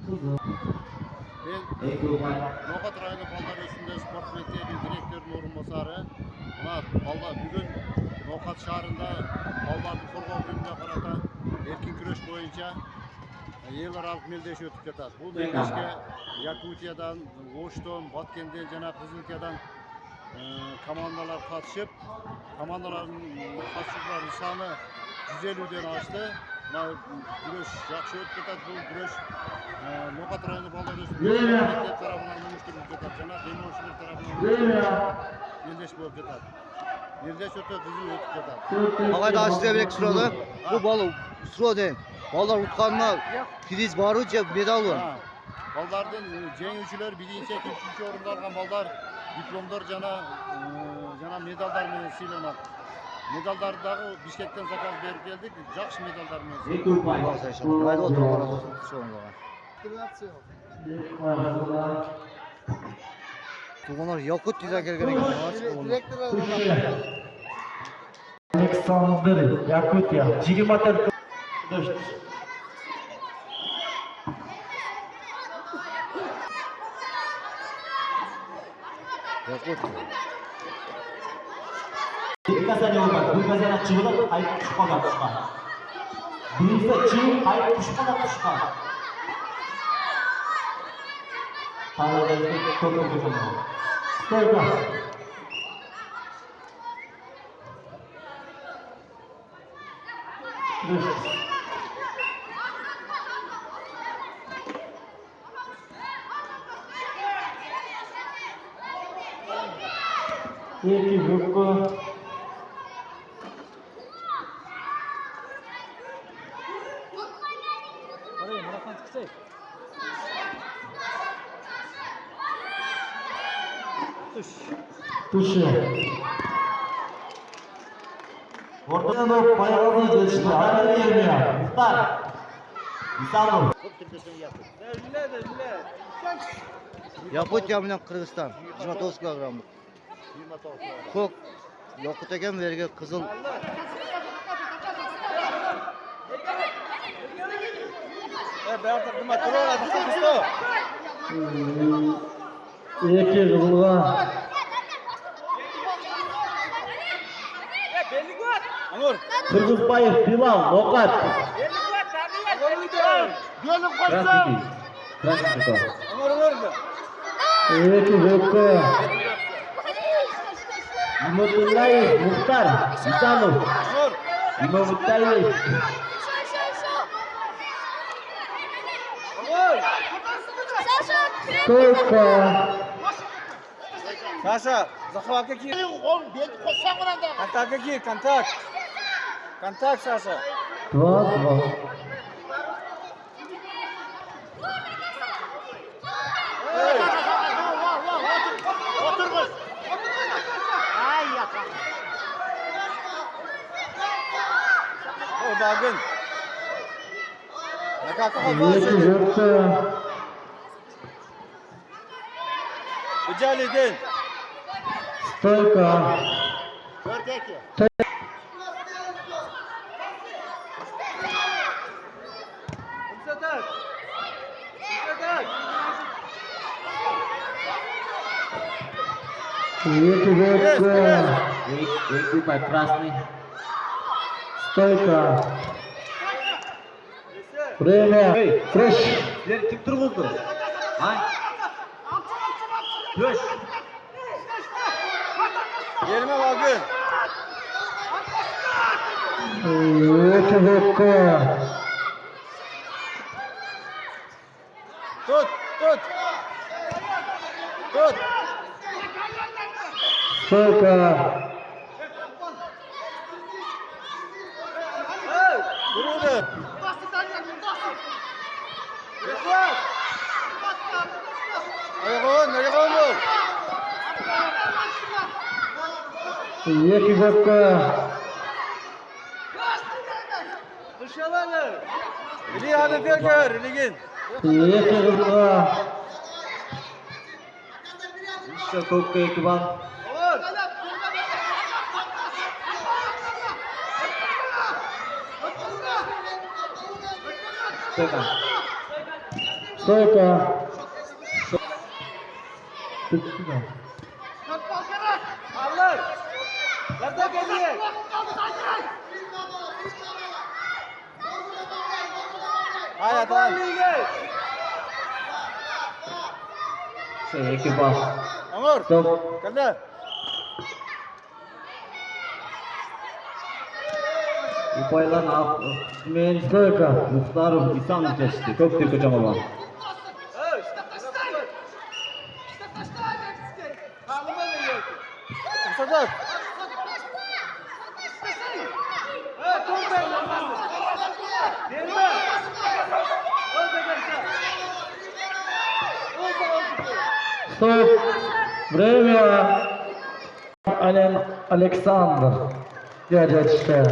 Ben Nokat rayonu ballar üstünde sport metiyenin direktörünün orunbasarı. Bugün Nokat şahrında ballarni qo'rg'ov kunine qarata erkin kurash bo'yicha yillararo meldesh o'tib ketadi. Bu meldeshga Yakutiyadan, O'shton, Botkendan, jana Qizilkadan komandalar qatnashib, komandalarning qatnashchilari soni 150 dan oshdi. Kurash yaxshi o'tib ketadi. Bu kurash Nokat rayoni ballar üstünde tarafından uyushtirilib ketadi. Jana demoshlar tarafından meldesh bo'lib ketadi. Meldesh o'ta qizil o'tib ketadi. Ағайда ашты берек сұрады. Bu bal сұрады. Балдар ұтқанына приз бар же медал бар? Ballardan jenguvchilar birinchi, ikkinchi o'rinda olgan ballar diplomlar jana medallar bilan siylanadi. Medallardagi Bishkekdan zakaz berib keldik. Yaxshi medallar bilan. Haydi oturib qarasın. Tuğanlar Yakut diye kelgen ekan. Alexander Yakutya 24 do'st. Yakut. Ikkasini o'qib, ikkasini chiqib, qaytib tushib qolgan. Birisi chiqib, qaytib tushib qolgan. Tanadagi ko'p ko'p. Stolga. Iki buku. Tuş. Ortadan da bayağı geçti. Hadi yerine. Muhtar. İstanbul. Yakut bilen Kırgızstan 29 kilogramlık. 29. Kok Yakut ekan verge kızıl. İki kızılga. Kırgızbayev Bilal Nokat. İki buku. İmotullayev Muhtar. İstanbul. İmotullayev. Koka. Sasha, захват какие? Контакт какие? Контакт. Контакт, Саша. 2-2. Ой, Bagın. Ne kadar İki fazla? buku. Ucaledin. Stolka. 4-2. Umsatak. Umsatak. İki buku. एक прекрасный. Стойка. Время. Крыш. Тик тұрғызды. Köş. Yerime Bagın. İki buku. Tut, tut. Tut. Stойка. Hey, vuruldun. Ayağın, ayağın ol. İki buku. Dışarılar. İli hanı tekrar, iligin. İki buku. İşte Kokka Ekban. Olur. Stefan. Stойка. Alır. Nerede geliyor? Hayır tamam. Şey ekibas. Amur. Stop. Geldi. Upaylar men stойка. Muhtarım İslam geçti. Köktürk Çamolon. Sadat. Top ver. Verme. Стоп. Время. Александр. Дядечка.